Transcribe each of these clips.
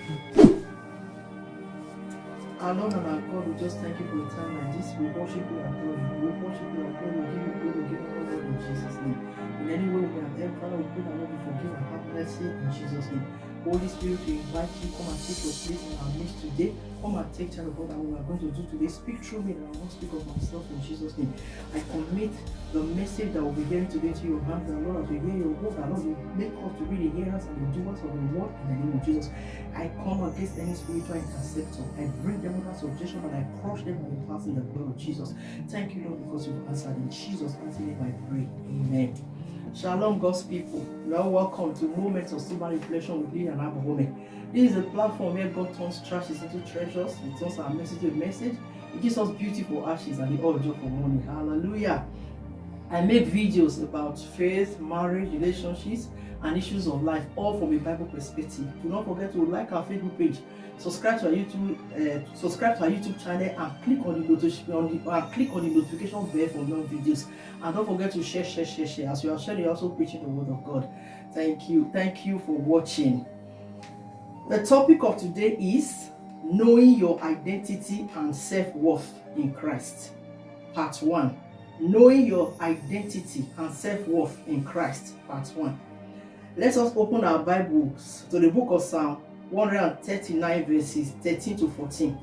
Our Lord and our God, we just thank you for a time like this. We worship you and adore you. We worship you and adore you. We give you glory, we give you honor in Jesus' name. In any way we have erred, Father, we pray that Lord will forgive and have mercy in Jesus' name. Holy Spirit, we invite you, come and take your place in our midst today. Come and take charge of what we are going to do today. Speak through me, that I won't speak of myself in Jesus' name. I commit the message that we'll be hearing today to your hands, and Lord, as we hear your word, that Lord, you make us to be the hearers and the doers of the word in the name of Jesus. I come against any spiritual interceptor. I bring them under subjection and I crush them and pass in the blood of Jesus. Thank you, Lord, because you've answered. In Jesus' mighty name I pray. Amen. Shalom, God's people. You are welcome to Moments of Sober Reflection with Lee and Abahome. This is a platform where God turns trashes into treasures. He turns our message to a message. He gives us beautiful ashes and the oil joy for money. Hallelujah. I make videos about faith, marriage, relationships, and issues of life, all from a Bible perspective. Do not forget to like our Facebook page, subscribe to our YouTube channel, and click on the notification bell for more videos. And don't forget to share. As you are sharing, you're also preaching the word of God. Thank you for watching. The topic of today is knowing your identity and self-worth in Christ. Part 1. Knowing your identity and self-worth in Christ. Part 1. Let us open our Bibles to the book of Psalm 139 verses 13 to 14.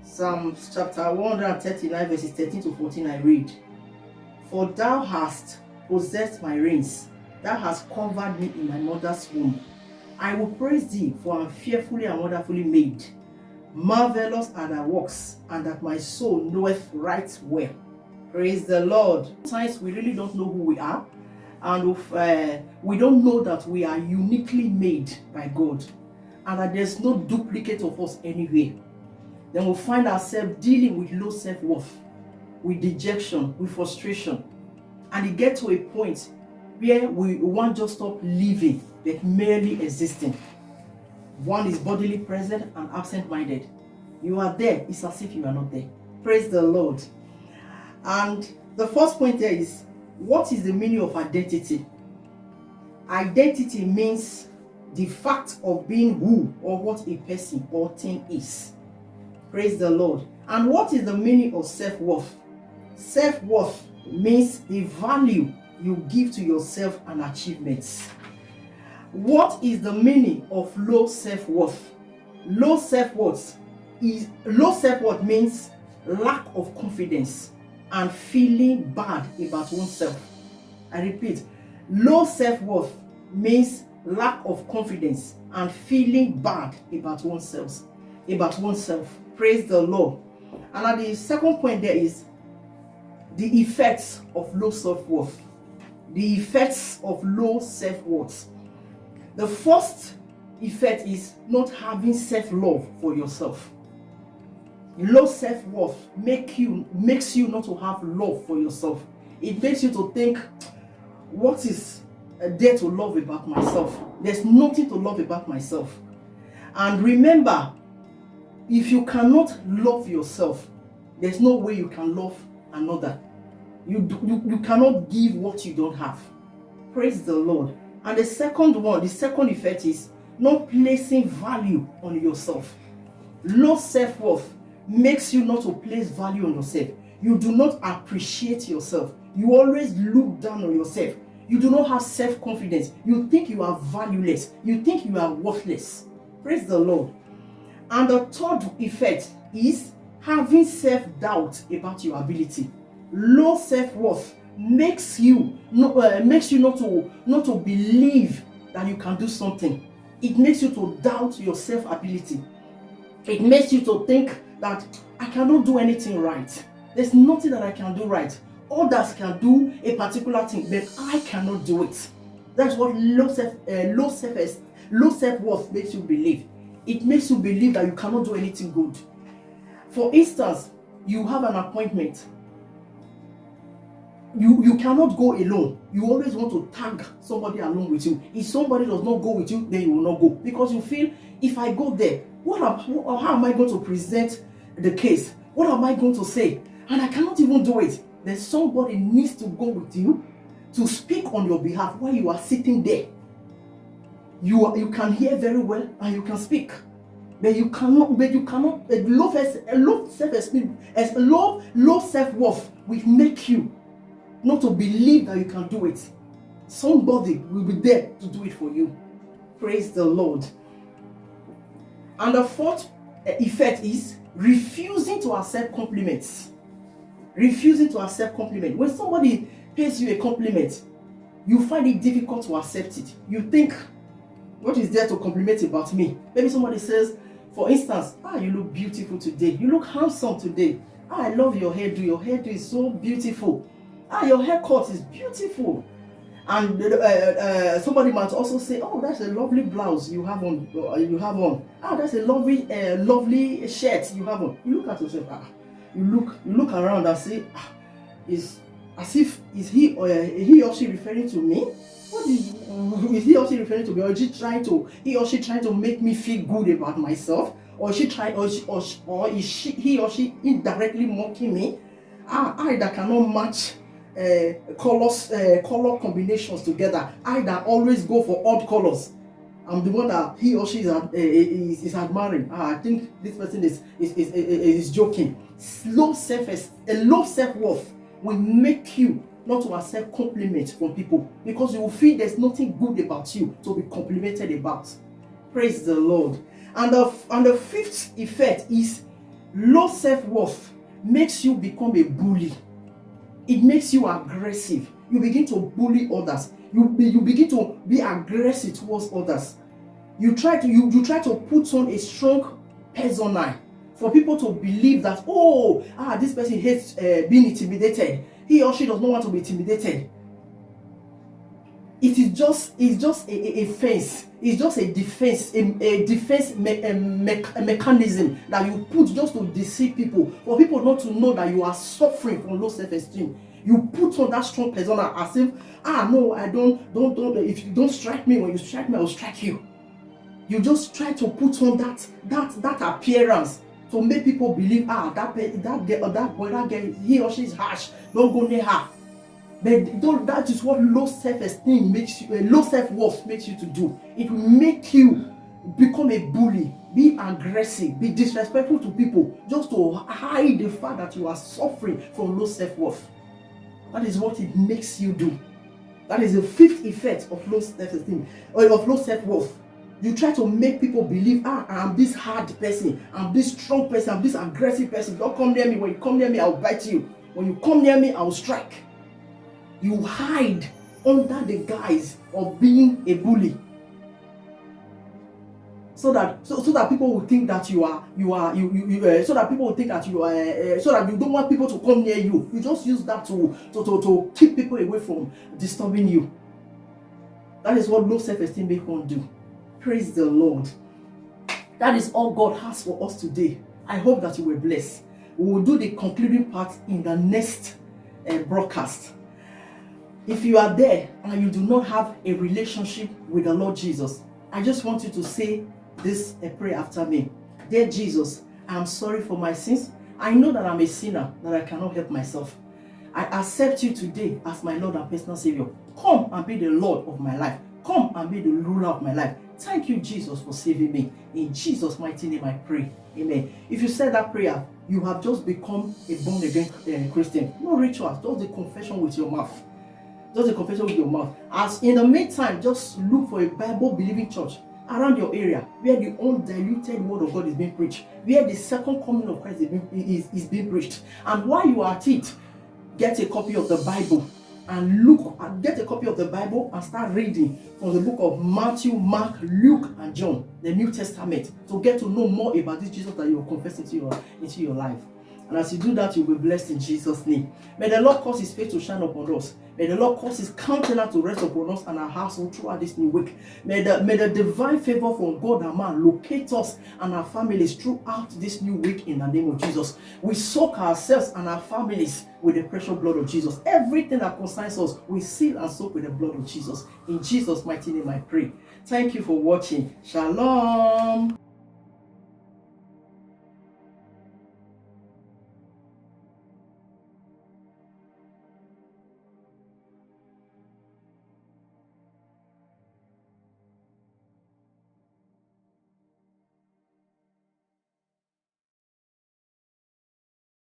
Psalm chapter 139 verses 13 to 14 I read. For thou hast possessed my reins, thou hast covered me in my mother's womb. I will praise thee, for I am fearfully and wonderfully made. Marvelous are thy works, and that my soul knoweth right well. Praise the Lord. Sometimes we really don't know who we are, and we don't know that we are uniquely made by God, and that there's no duplicate of us anywhere. Then we'll find ourselves dealing with low self-worth, with dejection, with frustration, and it gets to a point where we want to just stop living, but merely existing. One is bodily present and absent-minded. You are there, it's as if you are not there. Praise the Lord. And the first point there is, what is the meaning of identity? Identity means the fact of being who or what a person or thing is. Praise the Lord. And what is the meaning of self-worth? Self-worth means the value you give to yourself and achievements. What is the meaning of low self-worth? Low self-worth means lack of confidence and feeling bad about oneself. I repeat, low self-worth means lack of confidence and feeling bad about oneself. Praise the Lord. And the second point there is the effects of low self-worth. The effects of low self-worth. The first effect is not having self-love for yourself. Low self-worth makes you not to have love for yourself. It makes you to think, what is there to love about myself? There's nothing to love about myself. And remember, if you cannot love yourself, there's no way you can love another. You cannot give what you don't have. Praise the Lord. And the second effect is not placing value on yourself. Low self-worth makes you not to place value on yourself. You do not appreciate yourself. You always look down on yourself. You do not have self-confidence. You think you are valueless. You think you are worthless. Praise the Lord. And the third effect is having self-doubt about your ability. Low self-worth makes you not to believe that you can do something. It makes you to doubt your self-ability. It makes you to think that I cannot do anything right. There's nothing that I can do right. Others can do a particular thing, but I cannot do it. That's what low self-worth makes you believe. It makes you believe that you cannot do anything good. For instance, you have an appointment. You cannot go alone. You always want to tag somebody along with you. If somebody does not go with you, then you will not go. Because you feel, if I go there, how am I going to present the case? What am I going to say? And I cannot even do it. Then somebody needs to go with you to speak on your behalf while you are sitting there. You can hear very well and you can speak. But you cannot, low self-esteem, low self-worth will make you not to believe that you can do it. Somebody will be there to do it for you. Praise the Lord. And the fourth effect is refusing to accept compliments. Refusing to accept compliment. When somebody pays you a compliment, you find it difficult to accept it. You think, what is there to compliment about me? Maybe somebody says, for instance, you look beautiful today. You look handsome today. I love your hairdo. Your hairdo is so beautiful. Your haircut is beautiful. And somebody might also say, oh, that's a lovely blouse you have on. That's a lovely shirt you have on. You look at yourself. You look around and say, is he or she referring to me? Is he or she referring to me, or is he or she trying to make me feel good about myself, or is he or she indirectly mocking me? I that cannot match color combinations together. I that always go for odd colors. I'm the one that he or she is admiring. I think this person is joking. Low self-worth will make you not to accept compliments from people, because you will feel there's nothing good about you to be complimented about. Praise the Lord. And the fifth effect is low self-worth makes you become a bully. It makes you aggressive. You begin to bully others. You begin to be aggressive towards others. You try to put on a strong persona for people to believe that, this person hates being intimidated. He or she does not want to be intimidated. It's just a fence. It's just a defense mechanism that you put just to deceive people, for people not to know that you are suffering from low self-esteem. You put on that strong persona as if, no, I don't. If you don't strike me, when you strike me, I will strike you. You just try to put on that appearance to make people believe, that girl, he or she is harsh. Don't go near her. But that is what low self-esteem makes you, low self-worth makes you to do. It will make you become a bully, be aggressive, be disrespectful to people, just to hide the fact that you are suffering from low self-worth. That is what it makes you do. That is the fifth effect of low self-esteem, or of low self-worth. You try to make people believe, I'm this hard person, I'm this strong person, I'm this aggressive person. Don't come near me. When you come near me, I'll bite you. When you come near me, I'll strike. You hide under the guise of being a bully, so that people will think that so that people will think that so that you don't want people to come near you. You just use that to keep people away from disturbing you. That is what low self-esteem makes one do. Praise the Lord. That is all God has for us today. I hope that you were blessed. We will do the concluding part in the next broadcast. If you are there and you do not have a relationship with the Lord Jesus, I just want you to say this prayer after me. Dear Jesus, I am sorry for my sins. I know that I'm a sinner, that I cannot help myself. I accept you today as my Lord and personal Savior. Come and be the Lord of my life. Come and be the ruler of my life. Thank you, Jesus, for saving me. In Jesus' mighty name I pray. Amen. If you said that prayer, you have just become a born-again Christian. No rituals, just the confession with your mouth. Just the confession with your mouth. As in the meantime, just look for a Bible-believing church around your area where the undiluted word of God is being preached, where the second coming of Christ is being preached. And while you are at it, get a copy of the Bible and get a copy of the Bible and start reading from the book of Matthew, Mark, Luke, and John, the New Testament, to get to know more about this Jesus that you are confessing into your life. And as you do that, you'll be blessed in Jesus' name. May the Lord cause his face to shine upon us. May the Lord cause his countenance to rest upon us and our household throughout this new week. May the divine favor from God and man locate us and our families throughout this new week in the name of Jesus. We soak ourselves and our families with the precious blood of Jesus. Everything that concerns us, we seal and soak with the blood of Jesus. In Jesus' mighty name I pray. Thank you for watching. Shalom.